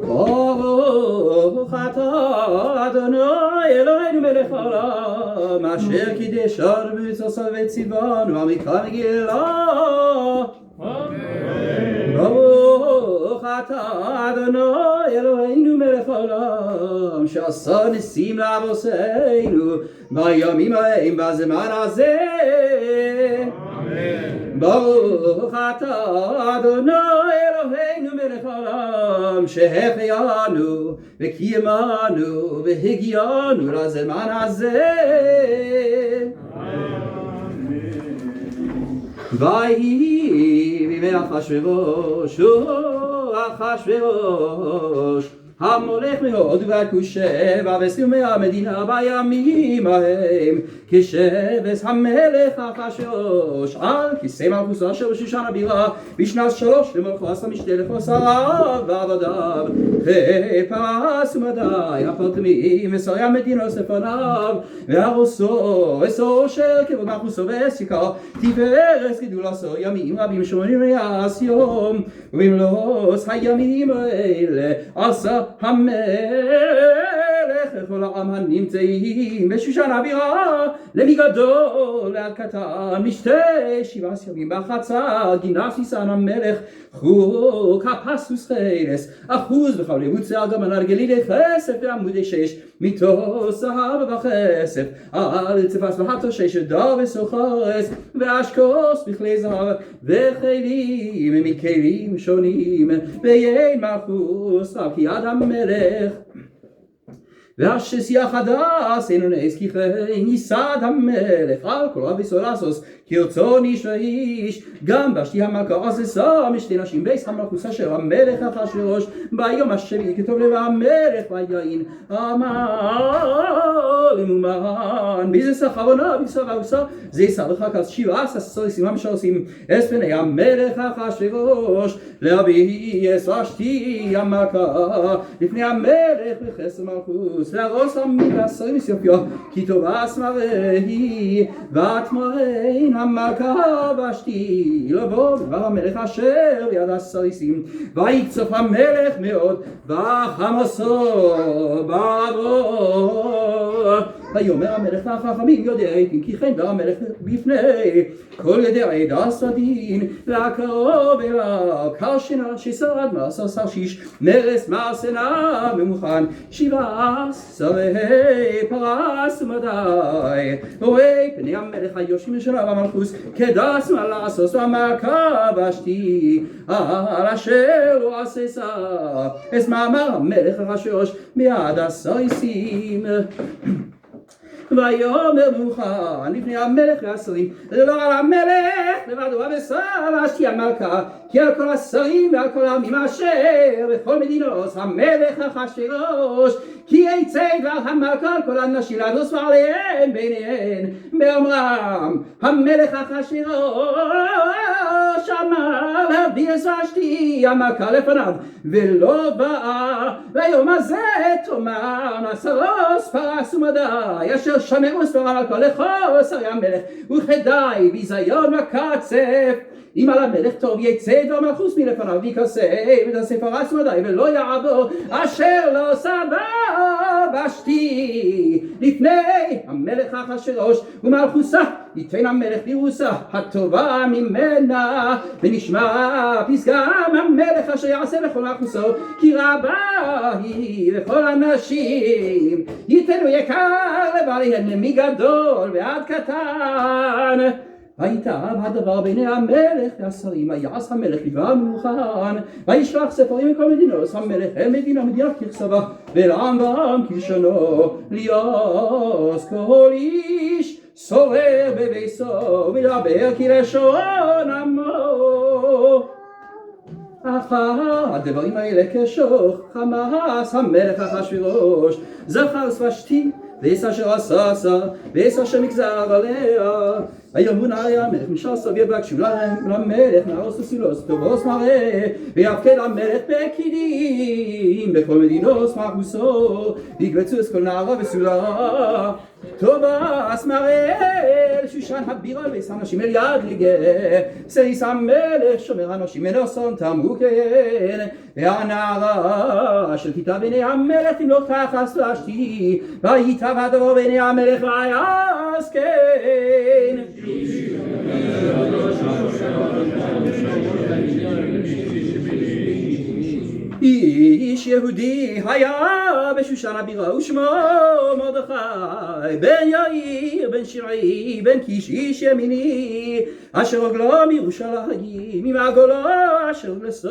ברוך אתה אדוני אלוהינו מלך העולם אשר קידשנו במצוותיו וציוונו על מקרא מגילה. ברוך אתה אדוני אלוהינו מלך העולם שעשה ניסים לאבותינו בימים ההם בזמן הזה. ברוך אתה אדוני אלוהינו מלך העולם שהחיינו וקיימנו והגיענו לזמן הזה. ויהי בימי אחשוורוש המולך מהוד והכושב ובסיומי המדינה בימים ההם כשבס המלך אחשוורוש על כיסא מלכותו אשר בשושן הבירה בשנת 3 למלכו עשה משתה לפרסריו ועבדיו ופרס ומדי הפרטמים ושרי המדינה לפניו והרוסו ושרו של כבוד מלכותו והסיקה תפארת גדולתו ימים רבים 80 יום ובמלאת הימים האלה עשה המלך לכל העם הנמצאים בשושן הבירה למגדול ועד קטן משתה 7 ימים בחצר גינה סיסן המלך חוק הפסוס חילס אחוז וחבלבות שיער גמל על גלילי כסף ועמודי 6 מתוך זהב וכסף על צפס והטו 6 דר וסוחרס ואשכוס בכלי זהב וכלים מכלים שונים ויין מלכוס רק יד המלך והשסיח הדס אינו נעש ככי ניסד המלך על כל רבי סולסוס כרצון איש ואיש גם בשתי המלכה עששה משתי נשים ביס המלכוס אשר המלך אחשוורוש ביום השביעי כתוב לב המלך ויין עמל ומומן ביזה סחבונה ביסה ובסה זה סבך כס 17 סוליסים שעושים את פני המלך אחשוורוש להביא ושתי המלכה לפני המלך בחסר מלכוס להרוס עמי ועשרים מסופיו כי טובה סמרי ותמרין המלכה ושתי לבוא דבר המלך אשר ביד הסריסים ויקצוף המלך מאוד וחמסו בעבור ויאמר המלך לחכמים יודעים כי כן דבר המלך בפני כל ידעי דס ודין והקרוב אליו קר שינה ששרד מעשר שרשיש נרס מעשנה ממוכן 17 פרס ומדי רואה פני המלך היושבים לשנה במלכוס כדס מה לעשות המלכה ושתי על אשר לא עששה אז מאמר המלך אחשוורוש ביד הסריסים ויאמר מוכן לפני המלך והשרים לא על המלך לבדו ובשר ושתי המלכה כי על כל השרים ועל כל העמים אשר בכל מדינות המלך אחשוורוש כי יצא דבר המלכה על כל הנשים לדוס ועליהן ביניהן באומרם המלך אחשוורוש אמר להביא ושתי המלכה לפניו ולא באה ויום הזה תאמר נסרוס פרס ומדי אשר שמרו ספרם על כל לכל שרי המלך וכדאי ביזיון וקצף אם על המלך טוב יצא דבר מלכוס מלפניו ויקסה ותעשה פרס ומדי ולא יעבור אשר לא סבא ושתי לפני המלך אחשוורוש ומלכוסה ייתן המלך בירושה הטובה ממנה ונשמע פסגם המלך אשר יעשה לכל מלכוסו כי רבה היא וכל הנשים ייתנו יקר לבעליהן מגדול ועד קטן ויטב הדבר בעיני המלך והשרים ויעש המלך דבר מוכן וישלח ספרים מכל מדינות המלך אל מדינה ככסבה ולעם ועם כלשונו ליעש כל איש סורר בביתו ומדבר כלשון עמו אחר הדברים האלה כשוך חמס המלך אחשוורוש זכר ושתי ועש אשר עשה ועש אשר נגזר עליה ויאמרו נערי המלך משעשו ויבקשו למלך נהרוס וסולוס טובוס מראה ויפקד המלך פקידים בכל מדינות מחוסו ויקבצו את כל נערה וסולה טובוס מראה לשושן הבירה ויס אנשים אל יד ליגה סריס המלך שומר אנשים מנוסון תמוקן והנערה אשר תיטה בעיני המלך תמלוך תחס ושתי ויטב הדבר בעיני המלך ויעש כן איש יהודי היה בשושן הבירה ושמו מרדכי בן יאיר בן שירי בן קיש איש ימיני אשר רגלו מירושלים עם עגלו אשר רגלסו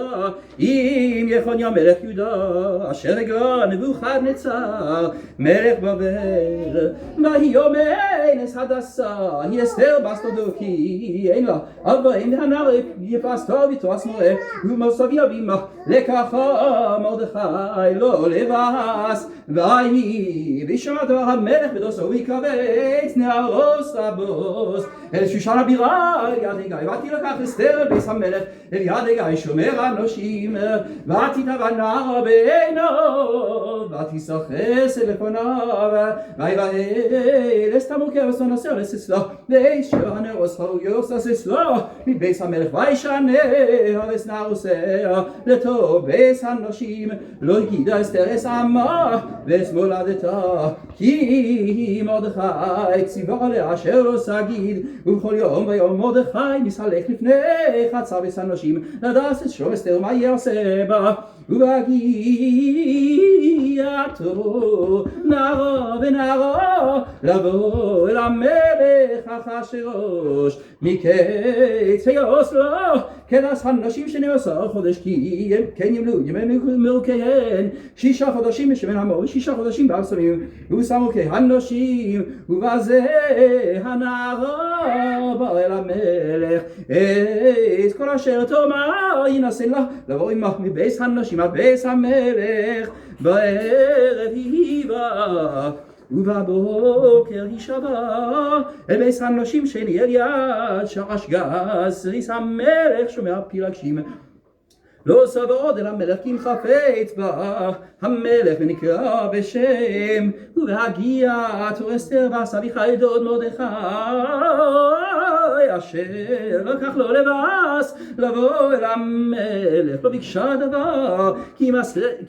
עם יחוניה מלך יהודה אשר רגלו נבוכדנצר מלך בבל ויאמר הדסה היא אסתר בת מרדכי אין לה אבא אין הנער יפסתו ותועש מורה ומוסב יבימה לקחה מרדכי לא לבס ויהי ושמע דבר המלך בדוסו ויקבץ נהרוס רבוס אל שושן הבירה אל יד הגיא ותילקח אסתר אל ביס המלך אל יד הגיא שומר אנשים ותתבע נער בעינו ותשחס לפניו ויבהל אסתמוקר וסונוסר לססלו וישר נהרוס חרויוס לססלו מביס המלך וישנה הרס נהרוסר לטוב ביס הנשים לא הגידה אסתר אס עמה ואס מולדתה כי מרדכי ציווה עליה אשר לא סגיד ובכל יום ויום מרדכי מסלק לפני חצר ביס הנשים לדעת את שלום אסתר מה יעשה בה ובהגיעתו נערה ונערה לבוא אל המלך אחשוורוש מקץ ויעש לו כנס הנשים 12 חודש כי כן ימלאו ימי מלכיהן 6 חודשים בשמן המור ו6 חודשים באבשמים ושמו כהנשים ובזה הנערה בא אל המלך את כל אשר תאמר ינסה לה לבוא עמה מביס הנשים עד ביס המלך בערב היא באה ובבוקר היא שבה אל ביס הנשים שני אל יד שרש גס ריס המלך שומע פילגשים לא סבר עוד אל המלך כי אם חפץ בה המלך ונקרא בשם ובהגיעתו אסתר ועשה אביחיל דוד מרדכי אשר לקח לו לבס לבוא אל המלך לא ביקשה דבר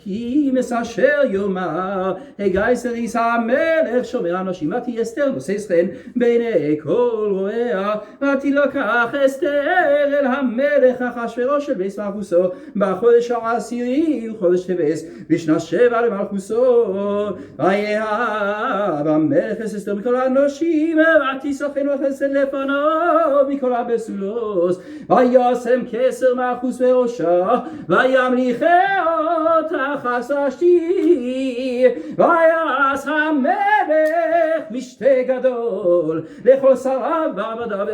כי מסשר יאמר הגיא סריס המלך שומר אנשים ותהי אסתר נושא חן בעיני כל רואיה ותילקח אסתר אל המלך אחשוורוש של ביס מלכותו בחודש העשירי וחודש טבת בשנה 7 למלכותו ויהב המלך אסתר מכל האנשים ותשחן וחסד לפניו מכל הבסולוס וישם כסר מלכות בראשה וימליכהו תחת ושתי ויעש המלך משתה גדול לכל שריו ועבדיו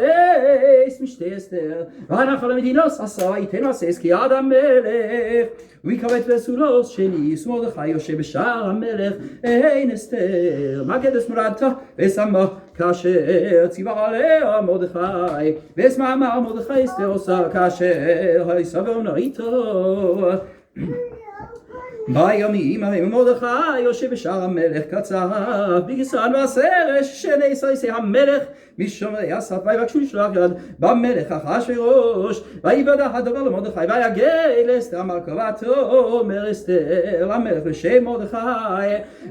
אס משתה אסתר ונחל המדינוס עשה ויתן ועשס כי עד המלך ויקבץ בסולוס שני מרדכי יושב בשער המלך אין אסתר מקדש מולדתה ושמה כאשר ציווה עליה מרדכי ושמה אמר מרדכי אסתר עושה כאשר היסבר נראיתו בימים ההם מרדכי יושב בשער המלך קצר בגסרן ועשרש שני סריסי המלך משומרי הסף ויבקשו לשלוח יד במלך אחשוורוש ויוודע הדבר למרדכי ויגל אסתר המלכה ותאמר אסתר המלך בשם מרדכי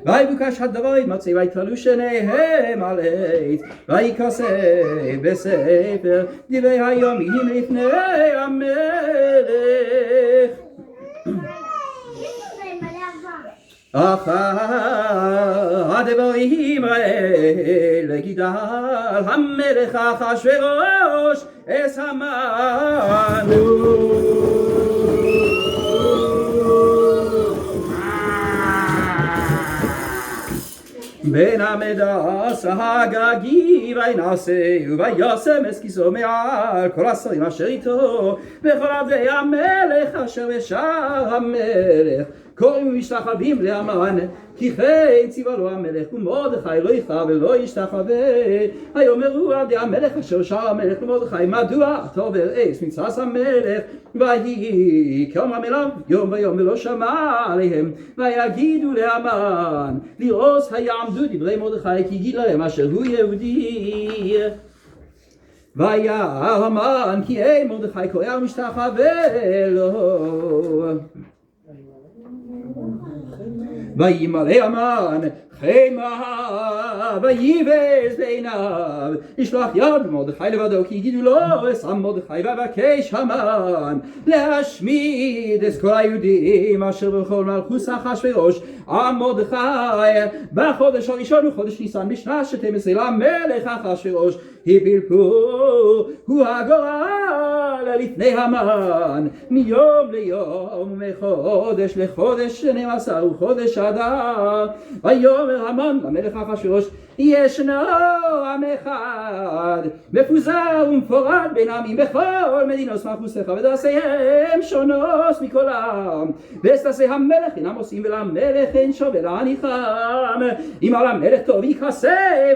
ויבוקש הדבר ימצא ויתלו שניהם על עץ ויקרא בספר דברי הימים לפני המלך אחר הדברים האלה גידל המלך אחשוורוש אס המן בן המדס הגגי וינעשה וישם את כיסאו מעל כל השרים אשר איתו וכל עבדי המלך אשר בשער המלך קוראים ומשתחווים להמן, כי כן ציווה לו המלך, ומרדכי לא יכרע ולא ישתחווה. ויאמרו עבדי המלך אשר שר המלך למרדכי, מדוע אתה עובר אש מצרת המלך? ויהי כאומרם אליו יום ויום ולא שמע עליהם. ויגידו להמן, לראות היעמדו דברי מרדכי, כי גיד להם אשר הוא יהודי. וירא המן כי אין מרדכי קורא ומשתחווה לו. וימלא המן חמה ויבז בעיניו, ישלח יד מרדכי לבדו, כי יגידו לו אשם מרדכי. ויבקש המן להשמיד את כל היהודים אשר בכל מלכות אחשוורוש עם מרדכי בחודש הראשון וחודש ניסן בשנה 12 למלך אחשוורוש. הפילפו הוא הגורל לפני המן מיום ליום ומחודש לחודש 12 וחודש אדר. ויאמר המן למלך אחשוורוש, ישנו עם אחד מפוזר ומפורד בין עמים בכל מדינות מחוסיך, ודעשיהם שונות מכל עם, ודעשי המלך אינם עושים ולמלך אין שווה להניחם. אם על המלך טוב יכסב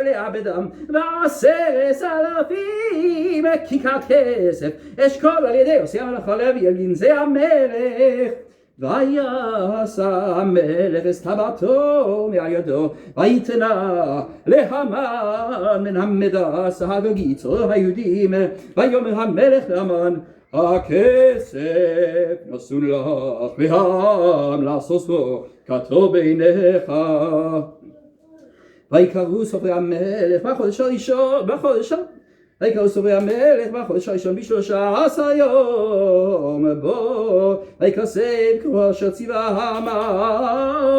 לעבדם, ו10,000 כיכר כסף אשכול על ידי עושי המלאכה להביא אל גנזי המלך. ויעשה המלך את טבעתו מעל ידו, ויתנה להמן מן המדס הגגית צורך היהודים. ויאמר המלך להמן, הכסף נשאון לך והעם לעשות בו כטוב בעיניך. ויקראו סופרי המלך בחודש הראשון ויקראו סופרי המלך בחודש הראשון ב13 יום בו, ויקרסם כמו אשר ציווה המן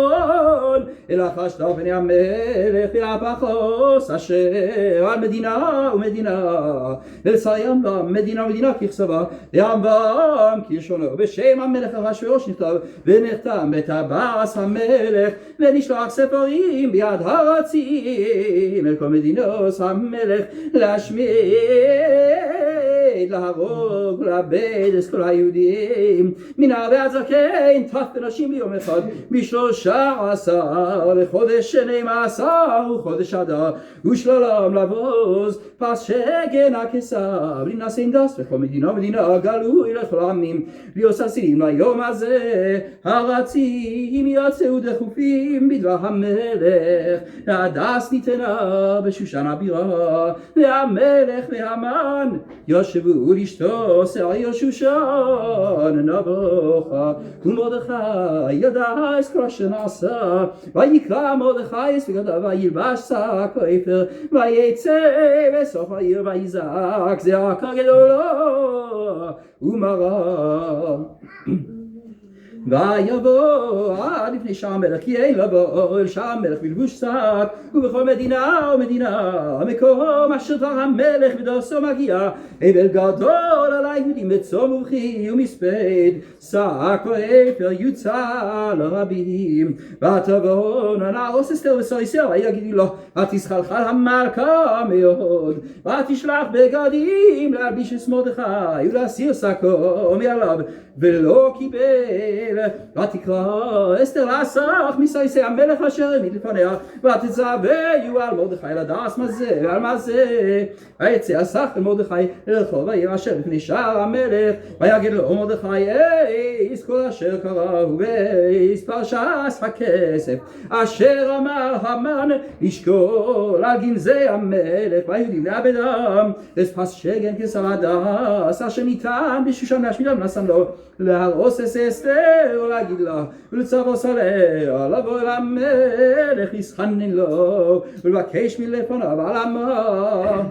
אלא חשת פני המלך ולפחוס אשר על מדינה ומדינה, ולסיים בם מדינה ומדינה ככסבה, ועם בם כלשונו. בשם המלך אחשוורוש נכתב ונחתם בטבעת המלך, ונשלח ספרים ביד הרצים אל כל מדינות המלך להשמיד, להרוג ולאבד את כל היהודים מנער ועד זקן, טף ונשים ביום אחד ב13 לחודש 12 וחודש אדר, ושללם לבוז פס שגן הכסף לנשא דס וכל מדינה ומדינה גלוי לכל העמים, להיות ששים ליום הזה. הרצים יצאו דחופים בדבר המלך, הדס ניתנה בשושן הבירה, והמלך והמן יושבו לשתו שעיר שושן נבוכה. ומרדכי ידע את כל אשר נעשה, ויקרא מרדכי ספיגתיו וילבש שק אפר, ויצא בסוף העיר ויזעק זעקה גדולה ומרה. ויבוא עד לפני שער המלך, כי אין לבוא אל שער המלך בלבוש שק, ובכל מדינה ומדינה המקום אשר דבר המלך בדרסו מגיע, אבל גדול על היהודים בצום ובכי ומספד, שק ואפר יוצא לרבים. ותבואנה נערוס אסתר וסריסיה, ויגידו לו, ותזחלחל המלכה מאוד, ותשלח בגדים להלביש את מרדכי ולהסיר שקו מעליו, ולא קיבל. ותקרא אסתר לאסף מסייסי המלך אשר העמיד לפניה, ותצווהו על מרדכי לדעת מה זה ועל מה זה. ויצא אסף אל מרדכי לרחוב העיר אשר לפני שער המלך, ויגיד לו מרדכי, אייס כל אשר קראו ואייס פרשת הכסף אשר אמר המן לשקול על גנזי המלך והיהודים לאבדם, לפס שגן כסף הדס אשר ניתן בשושן להשמידם נסם לו, להרוס את אסתר ולהגיד לה ולצוות עליה לבוא אל המלך יסחנן לו ולבקש מלפניו על עמה.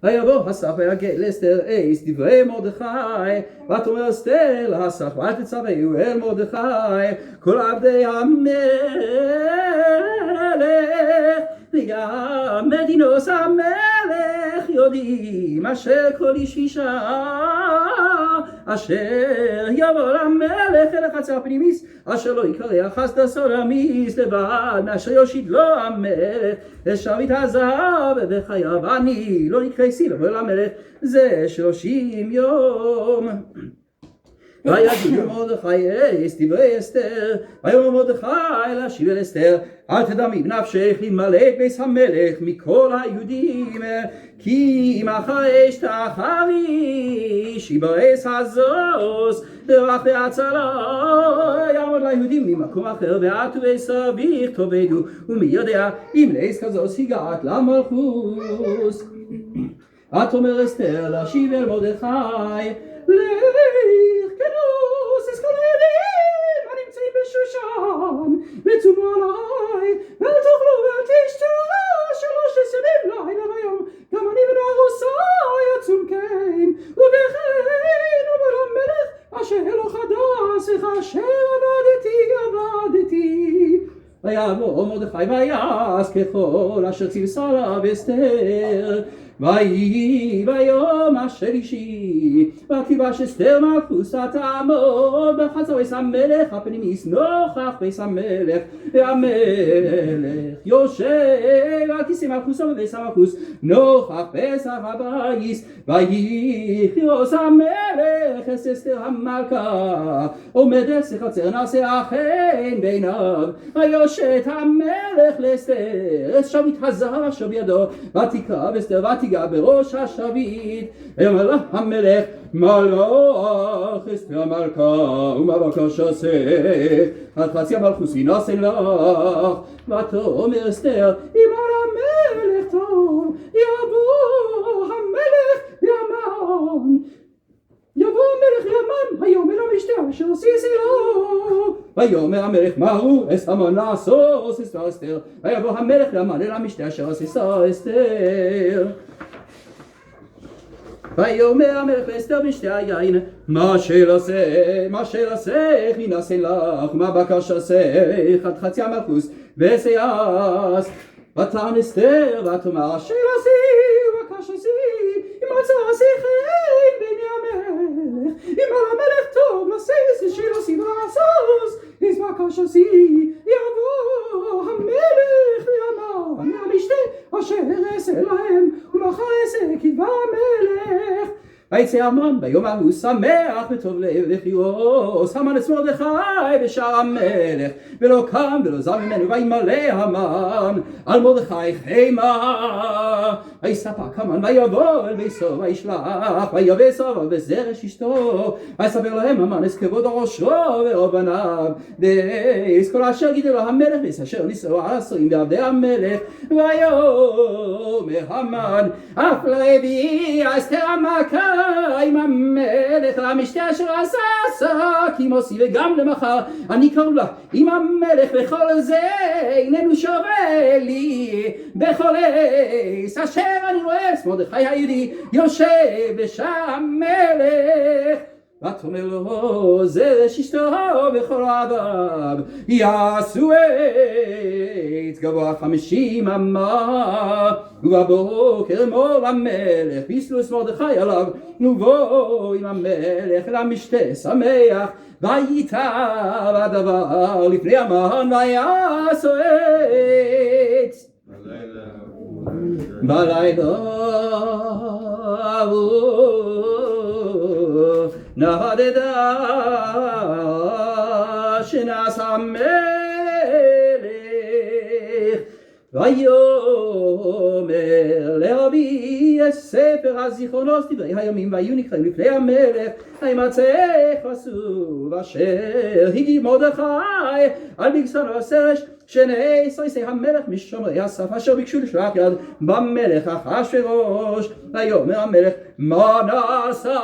ויבוא הסף ויגד לאסתר אייס דברי מרדכי, ותאמר אסתר להסף ותצווהו אל מרדכי, כל עבדי המלך וגם מדינות המלך יודעים אשר כל איש אישה אשר יבוא למלך אל החצר הפנימיס, אשר לא יקרא חסד סולמיס לבד, אשר יושיט לו המלך לשרביט הזהב וחייו, אני לא נקרא לבוא למלך זה 30 יום. ויגיד מרדכי אס דברי אסתר, ויאמר מרדכי להשיב אל אסתר, אל תדמי בנפשך למלא את בית המלך מכל היהודים, כי אם אחרי שתחרי שיברס הזוז דרך והצלה יעמוד ליהודים ממקום אחר ועטו וסביך תאבדו, ומי יודע אם לעס כזוז הגעת למלכות. ותאמר אסתר להשיב אל מרדכי, לך כנוס את כל היהודים הנמצאים בשושן וצומו עלי, ואל תאכלו ואל תשתו 3 לילה ויום, גם אני בן ארוסי יצום כן, ובכן אומר המלך אשר לא חדש אשר עבדתי. ויבוא מרדכי ויעש ככל אשר ציווה עליו אסתר, ויהי ביום השלישי ותיבש אסתר מלכותה תעמוד בחצר בית המלך הפנימיס נוכח בית המלך, והמלך יושב על כיסא מלכותו בבית המלכות נוכח פסח הבייס. ויכעוס המלך את אסתר המלכה עומדת בחצר נעשה אכן בעיניו, ויושט המלך לאסתר את שביט הזהב אשר בידו, ותקרב אסתר ותיגע בראש השביט. ויאמר לה המלך, מלך אסתר המלכה ומה בקשתך? עד חצי המלכות נעשה לך. ותאמר אסתר, אם על המלך טוב יבוא המלך ימן, יבוא המלך ימן היום אל המשתה אשר עשיתי לו. ויאמר המלך, מהו אס המן לעשות אסתר? ויבוא המלך ימן אל המשתה אשר עשיתה אסתר. ויאמר המלך לאסתר משתה היין, מה שלעשך ינעשה לך, מה בקשתך? עד חצי המלכות וסייעס. ותען אסתר ותאמר, אשר עשי ובקשתי אם רצה חן בעיני המלך, אם על המלך טוב לעשות אשר עשי ולעשות אז בקשתי. יבוא המלך ויאמר המשתה אשר אעשה להם, ומחר אעשה כדבר המלך. ויצא המן ביום ההוא שמח וטוב לב וכיעוס המן את מרדכי בשער המלך, ולא קם ולא זר ממנו. וימלא המן על מרדכי חמה, ויספק המן ויבוא אל ביתו וישלח ויבא אליו וזרש אשתו, ויספר להם המן את כבוד ראשו ורוב בניו ואת כל אשר גידל לו המלך ואת אשר נישאו על השרים ועבדי המלך. ויאמר המן, אף לא הביאה אסתר המלכה עם המלך למשתה אשר עשה כי מוסי, וגם למחר אני קרוב לה עם המלך, וכל זה איננו שווה לי בכל עץ אשר אני רואה את מרדכי היהודי יושב בשער המלך. ותאמר לו זרש אשתו וכל אוהביו יעשו עץ גבוה 50 אמה, ובבוקר אמור למלך וישאלו את מרדכי עליו, ובוא עם המלך אל המשתה שמח. וייטב הדבר לפני המן ויעשו עץ בלילה נהדדה שנעשה המלך. ויאמר לרבי ספר הזיכרונות דברי הימים והיו נקראים לפני המלך, הימצא חשוף אשר הגיב מרדכי על בגסנו הסרש שני סריסי המלך משומרי הסף אשר ביקשו לשלוח יד במלך אחשוורוש. ויאמר המלך, מה נעשה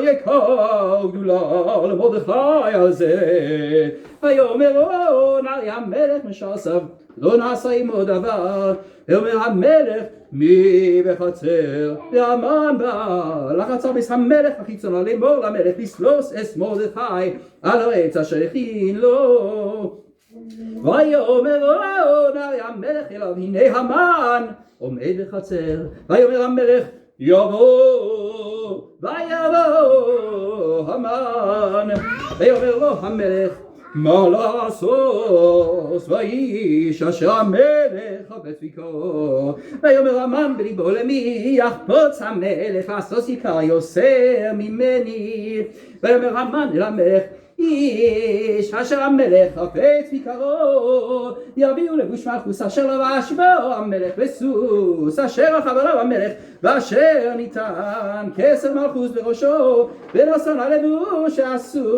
יקר גדולה למרדכי על זה? ויאמר נערי המלך משעשיו לא נעשה עמו דבר. ואומר המלך, מי בחצר? והמן בא לחצר בית המלך החיצונה לאמור למלך לסלוס את מרדכי על העץ אשר הכין לו. ויאמר נערי המלך אליו, הנה המן עומד בחצר. ויאמר המלך, יבוא. ויבוא המן. ויאמר לו המלך, מה לעשות ואיש אשר המלך חפץ ביקרו ויאמר המן בליבו למי יחפוץ המלך לעשות עיקר יוסר ממני ויאמר המן אל המלך איש אשר המלך חפץ ביקרו יביאו לבוש מלכוס אשר לבש בו המלך וסוס אשר רכב עליו המלך ואשר ניתן כסר מלכוס בראשו ונשא לבוש הסוס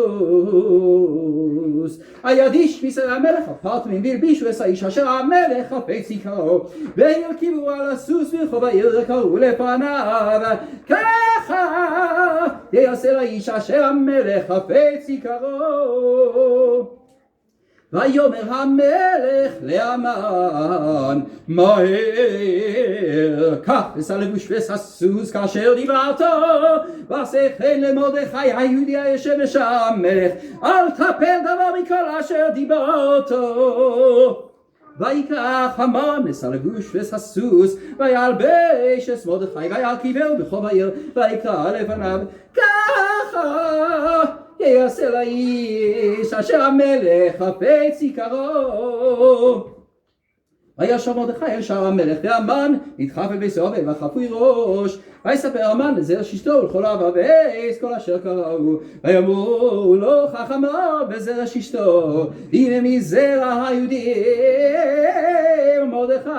הידיש מסר המלך הפרטמים והלבישו את האיש אשר המלך חפץ ביקרו וירכיבו על הסוס ברחוב העיר וקראו לפניו ככה יעשה לאיש אשר המלך חפץ ביקרו ויאמר המלך להמן מהר קח ושא לבוש הסוס כאשר דיברתו ועשה כן למרדכי היהודי היושב בשער המלך אל תפל דבר מכל אשר דיברתו ויקח המן את הלבוש ואת הסוס וילבש את מרדכי וירכיבהו ברחוב העיר ויקרא לפניו ככה יעשה לאיש אשר המלך חפץ יקרו וישב מרדכי אל שער המלך והמן נדחף אל בית סוהר וחפוי ראש ויספר המן לזרש אשתו ולכל אוהביו ואת כל אשר קראו ויאמרו לו חכמה בזרש אשתו הנה מזרע היהודים מרדכי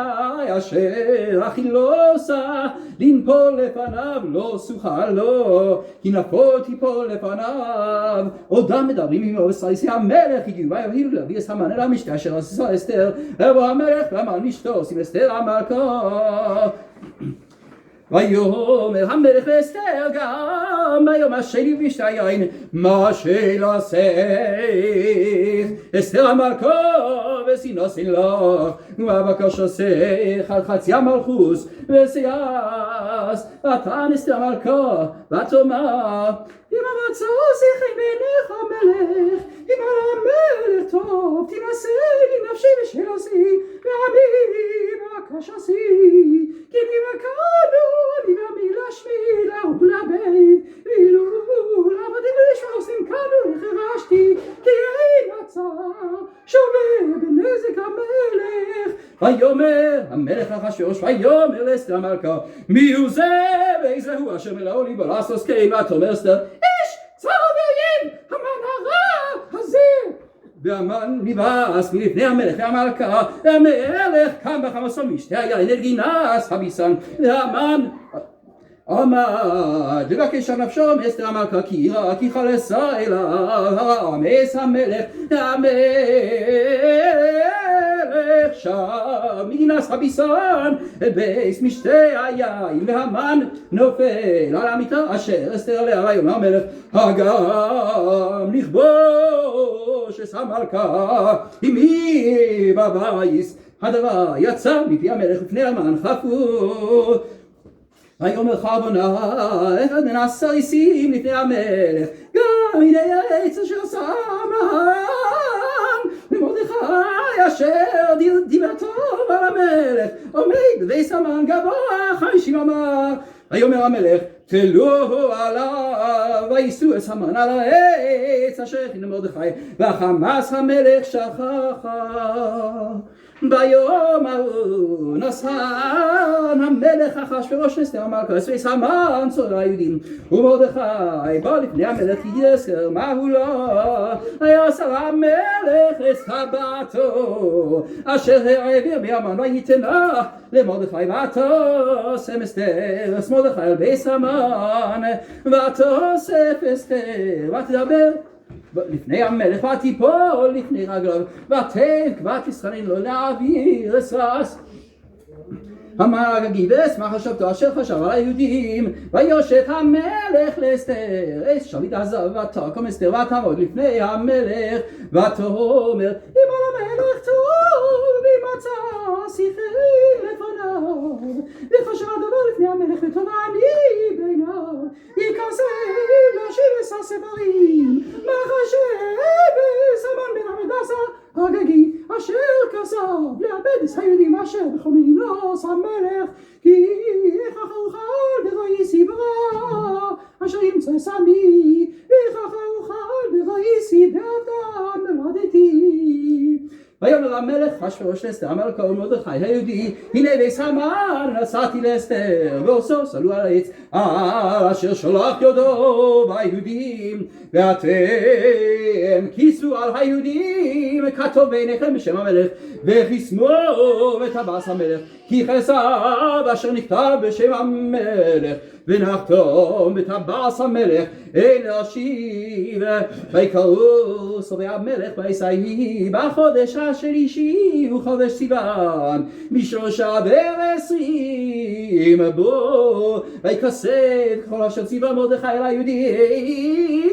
אשר אכילוסה לנפול לפניו לא סוכה לו כי נפול תיפול לפניו עודם מדברים עמו וסריסי המלך הגיעו ויבהילו להביא את המן אל המשתה אשר עשה אסתר ויבוא המלך ואמר לאשתו שים אסתר המלכה ויאמר המלך לאסתר גם ביום השני ובשתי היין מה שלעשך אסתר המלכה ושנא שנלך ובקשתך על חצי המלכוס ושייס ותען אסתר המלכה ותאמר אם מצא זכרי בעיניך המלך אם על המלך טוב תנסה לי נפשי ושלוסי ועמי בקשתי כי נבקענו אני ועמי להשמיע ולעבד ואילו לעבדים ולשמור סנקנו החרשתי כי אין הצער שווה בנזק המלך ויאמר המלך אחשוורוש ויאמר לאסתר המלכה מי הוא זה ואיזה הוא אשר מלאו ליבו לעשות כן ותאמר אסתר איש צר ואויב המן הרע הזה והמן נבעס מלפני המלך והמלכה והמלך קם בחמסו משתי היין אל גינס הביסן והמן עמד לבקש על נפשו מאסתר המלכה כי ירא כי חלשה אליו הרעמס המלך שם מגינס הביסן אל בייס משתי היין והמן נופל על המיטה אשר אסתר עליה ויאמר המלך הגם לכבוש את המלכה אמי בבייס הדבר יצא מפי המלך לפני המן חפו ויאמר חרבונה אחד מן הסריסים לפני המלך גם הנה העץ אשר עשה המן למרדכי אשר דיבר טוב על המלך עומד בבייס המן גבוה 50 אמה ויאמר המלך תלו עליו ויישאו את המן על העץ אשר הכין למרדכי וחמס המלך שככה ביום ההוא נשא המלך אחשוורוש לאסתר המלכה את המן צורר היהודים ומרדכי בא לפני המלך יסר מהו לו ויסר המלך את טבעתו אשר העביר מהמן ויתנה למרדכי ותאסף אסתר את מרדכי על בית המן ותאסף אסתר ותדבר לפני המלך ותיפול לפני רגליו ותק ותסחנן לו להעביר אסרס המן גיבס מה חשבתו אשר חשב על היהודים ויושט המלך לאסתר את שביט עזב ותקום אסתר ותעמוד לפני המלך ותאמר אם על המלך טוב ומצא שכלי לפניו וחשב הדבר לפני המלך וטוב אני בעיניו יכנסה להשיב עשר ספרים מה חשב המן בן עמדסה הגגי אשר כסב לאבד את היהודים אשר בכל מנוס המלך כי איך אוכל בראיסי ברע אשר ימצא סמי איך אוכל בראיסי בעבדן מלדתי אחשוורוש לאסתר המלכה ומרדכי היהודי הנה ביס המן נסעתי לאסתר ועושו סלו על העץ אשר שלח ידו ביהודים ואתם כיסו על היהודים כתוב בעיניכם בשם המלך וחיסמו וטבעס המלך כי חסד אשר נכתב בשם המלך ונחתום וטבעס המלך אין להשיב ויקראו סובי המלך ויהי בחודש השלישי וחודש סיוון בשלושה ועשרים בו ויקסד כל אשר ציווה מרדכי אל היהודים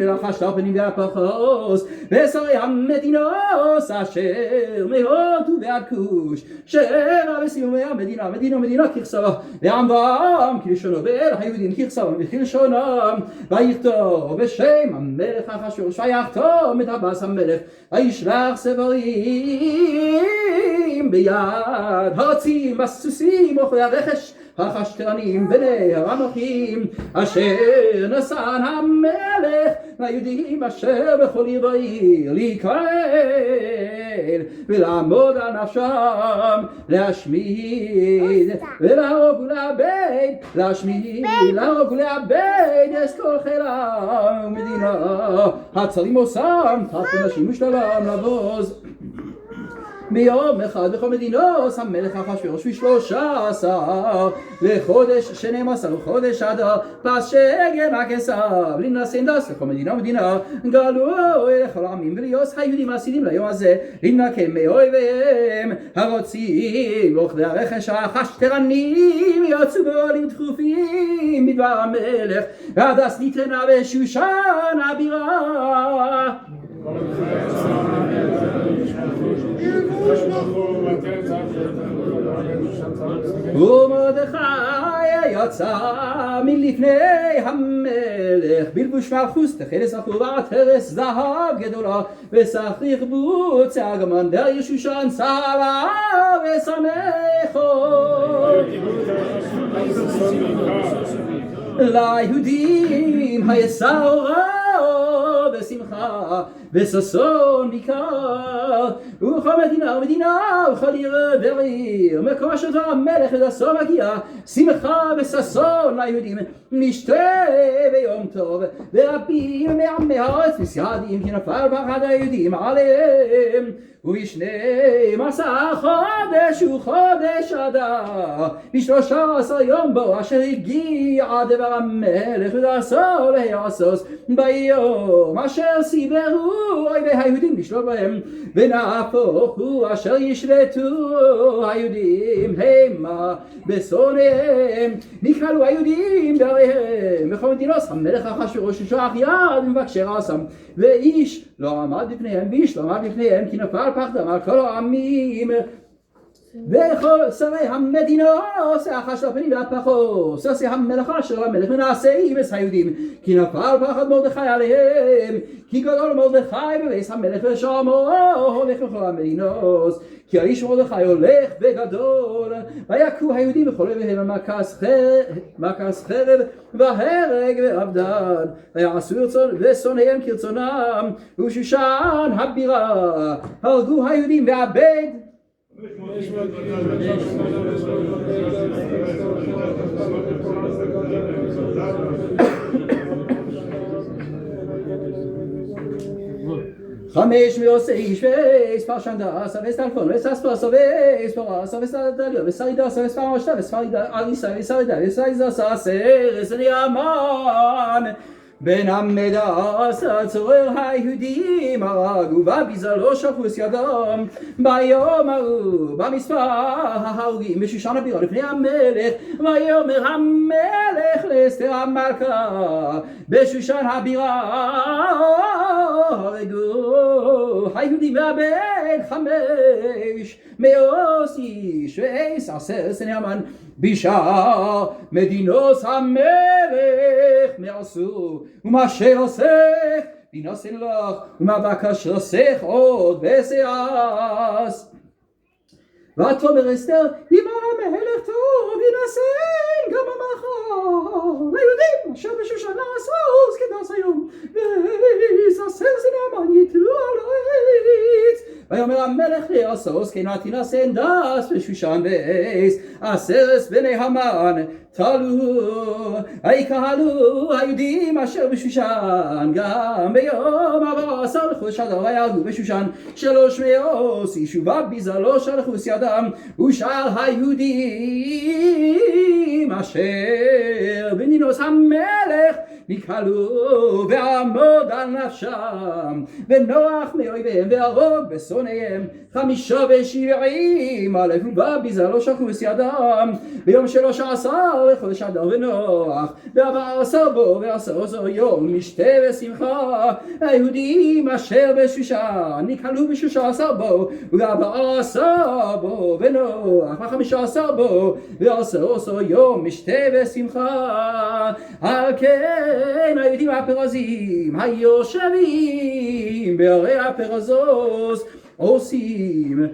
ולחש הפנים והפחוס ושרי המדינוס אשר מהודו ועד כוש שבע בסיומי המדינה מדינה ככסבה ועם ועם כלשונו ואל היהודים ככסבם וכלשונם ויכתוב בשם המלך אחשוורוש ויחתום את טבעס המלך וישלח ספרים ביד הרצים בסוסים אוכלי הרכש החשטרנים בני הרמחים אשר נשאן המלך ליהודים אשר בכל עיר ועיר להיקהל ולעמוד על נפשם להשמיד ולהרוג ולאבד להשמיד להרוג ולאבד את כל חילה ומדינה הצרים עושם תחת נשים ושלם לבוז ביום אחד בכל מדינות המלך אחשוורוש ב13 לחודש 12 חודש אדר פס שגר הכסף לנשא דס לכל מדינה גלו לכל העמים וליוס היהודים החסידים ליום הזה לנקם מאויביהם הרוצים ואוכלי הרכש החשטרנים יצאו באוהלים דחופים בדבר המלך והדס נתרנה בשושן הבירה ומרדכי יצא מלפני המלך בלבוש מלכוס תכלת זכור ועטרת זהב גדולה ושכריך בוץ ארגמן דרעי שושן צהלה ושמחו ליהודים היסעורה בשמחה וששון ניכר ובכל מדינה ובכל עיר ועיר מקום אשר דבר המלך לדסו מגיע שמחה וששון ליהודים משתה ביום טוב ורבים מעמי הארץ מסייעדים כי נפל פחד היהודים עליהם וב12 חודש וחודש אדר ב13 יום בו אשר הגיע דבר המלך לדסו להיעשוס ביום אשר סיברו אויבי היהודים לשלוט בהם ונהפוכו אשר ישלטו היהודים המה בשונאיהם נקהלו היהודים בעריהם בכל מדינות המלך אחשוורוש ששלח יד מבקשי רעשם ואיש לא עמד בפניהם ואיש לא עמד בפניהם כי נפל פחדם על כל העמים וכל שרי המדינות אחש לפנים והפחוס עשי המלאכה של המלך ונעשה בס היהודים כי נפל פחד מרדכי עליהם כי גדול מרדכי בביס המלך ושמו הולך לכל המדינות כי האיש מרדכי הולך בגדול ויכו היהודים בכל אויביהם מכס חרב והרג ואבדן ויעשו רצון ושונאיהם כרצונם ובשושן הבירה הרגו היהודים ועבד 500 איש וספר שנדס וסטלפון וסספרס וספרס וסטלדליה וסרידס וספרשתה וספרידה אליסה וסרידה וסרידס הסרס ניאמן בן המדס הצורר היהודים הרגו בביזלו שפוס ידם ביום ההוא במספר ההרוגים בשושן הבירה לפני המלך ויאמר המלך לאסתר המלכה בשושן הבירה הרגו היהודים והבן 500 איש ועשר סרס נאמן בשעה מדינוס המלך מעשו ומה שעושך ינוסן לך ומה בקש עושך עוד וסעס ותאמר אסתר ימר המלך טוב ינוסן גם המחר ליהודים אשר בשושן לעשוס כדס היום ויססר סנאמן יתלו על העץ ויאמר המלך לאסוס כן תינשא דס בשושן באש עשרת בני המן תלו ויקהלו היהודים אשר בשושן גם ביום 14 לחודש אדר ויהרגו בשושן 300 איש ובביזה לא שלחו ידם ושאר היהודים אשר בנינוס המלך נקהלו ועמוד על נפשם ונוח מאויביהם והרוג בשונאיהם 75 אלף ובביזה לא שלחו ידם ביום 13 לחודש אדר ונוח ב14 בו ו10 יום משתה ושמחה היהודים אשר בשושן נקהלו ב16 בו וב14 בו ונוח ב15 בו ו10 יום משתה ושמחה על כן היהודים הפרזים היושבים בערי הפרזוס עושים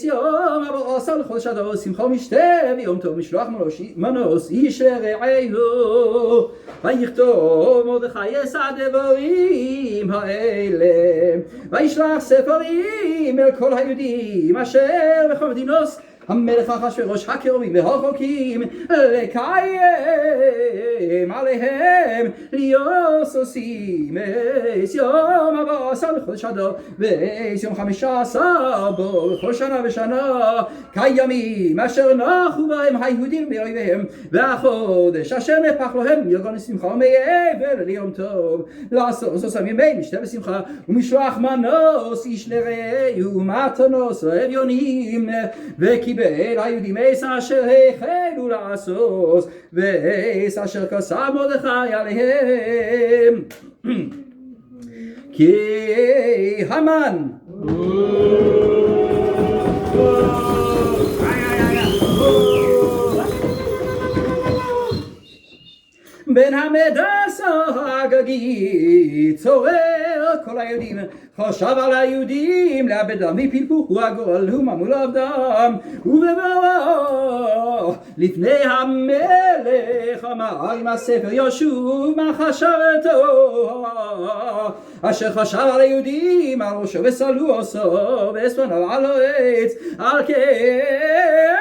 יום 14 לחודש אדר שמחה ומשתה ויום טוב משלוח מנוס איש לרעהו ויכתוב מרדכי את הדברים האלה וישלח ספרים אל כל היהודים אשר בכל מדינוס המלך אחשוורוש הקרובים והרחוקים לקיים עליהם להיות עושים את יום 14 לחודש אדר ואת יום 15 בו בכל שנה ושנה כימים אשר נחו בהם היהודים באויביהם והחודש אשר נהפך להם יגון לשמחה ומעבר ליום טוב לעשות עושים ימי משתה ושמחה ומשלוח מנוס איש לרעהו ומתנוס ואביונים וקיבל היהודים עש אשר החלו לעשות ועש אשר כסה מרדכי עליהם כי המן בן המדס הגגי צורר כל היהודים חשב על היהודים לאבדם ופלפוך הגורל וממו לעבדם ובבואו לפני המלך אמר עם הספר ישוב מה חשבתו אשר חשב על היהודים על ראשו וסלו עושו ואספניו על העץ על כן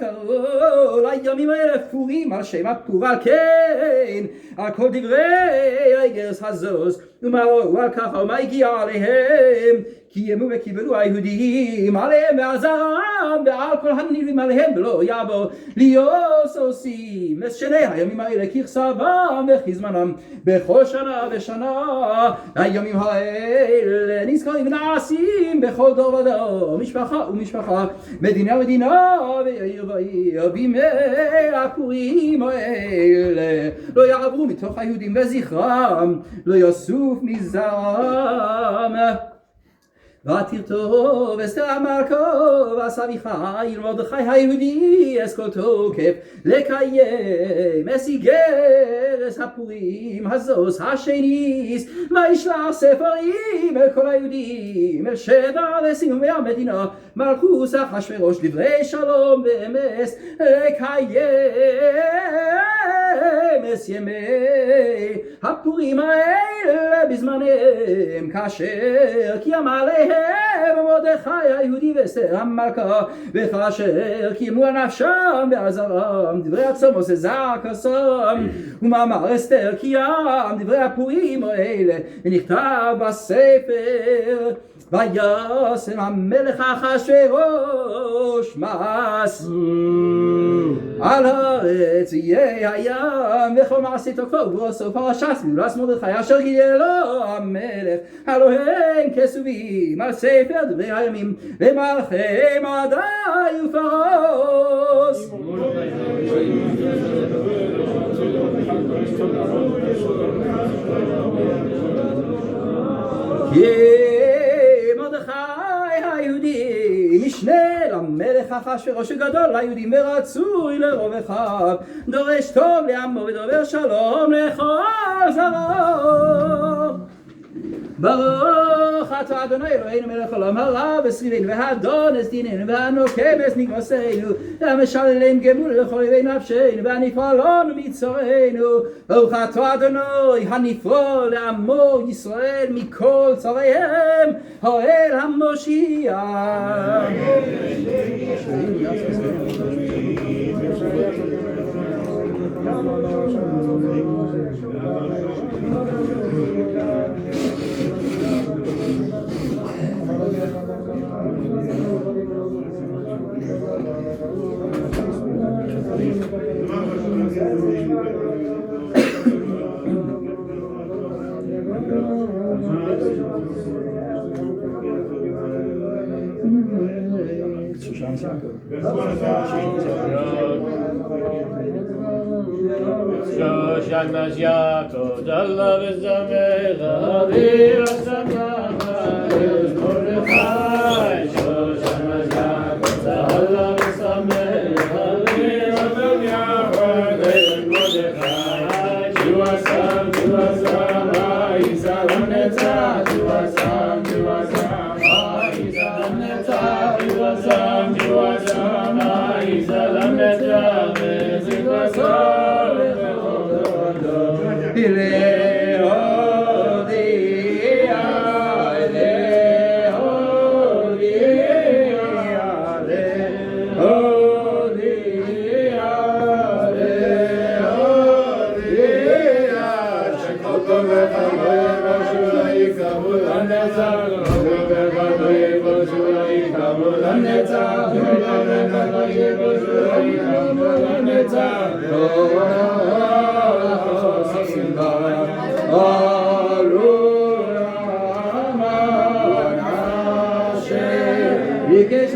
קראו לימים האלה פורים על שם הפור על כן על כל דברי האיגרס הזוז ומראו על ככה ומה הגיע עליהם קיימו וקיבלו היהודים עליהם ועזרם ועל כל הנביאים עליהם ולא יבוא להיות עושים את שני הימים האלה ככסבם וכזמנם בכל שנה ושנה הימים האלה נזכרים ונעשים בכל דור ודור משפחה ומשפחה מדינה ומדינה ועיר ועיר בימי הפורים האלה לא יעברו מתוך היהודים וזכרם לא יסוף מזרם ותרטוב אסתר המלכו ואביחיל מרדכי היהודי אסכל תוקף לקיים אסיגרס הפורים הזוס השניס וישלח ספרים אל כל היהודים אל שבע וסיומי המדינה מלכוס אחשוורוש דברי שלום ואמס לקיים אס ימי הפורים האלה בזמניהם כאשר קיים עליהם מרדכי היהודי ואסתר המלכה וכאשר קיימו נפשם ועזרם דברי הצומוס זר כסם ומאמר אסתר קיים דברי הפורים האלה ונכתב בספר וישם המלך אחשוורוש מס על הארץ יהיה הים וכל מעשה תוקפו ובסוף פרשת גדולת מרדכי אשר גילה לו המלך הלא הם כסובים על ספר דברי הימים למלכי מדי ופרוס היהודי משנה למלך אחשוורוש גדול ליהודים ורצוי לרוב אחיו דורש טוב לעמו ודובר שלום לכל זרעו ברוך אתה אדוני אלוהינו מלך העולם הרב וסביבנו והאדון אסדיננו והנוקם אס נגמסנו והמשלם גמול לכל אויבי נפשנו והנפעלון מצורנו ברוך אתה אדוני הנפרע לעמו ישראל מכל צריהם האל המושיע Shoshan Mashiach, Odallah v'zamecha, Avir Asamacha, Yos Mordechai. Shoshan Mashiach, Odallah v'zamecha, Avir Asamacha, Yos Mordechai. Juasam, Juasam, Ha'isam Netzah, Juasam, Juasam, Ha'isam Netzah, Juasam, Juasam, Ha'isam Netzah, V'zikvasam. Because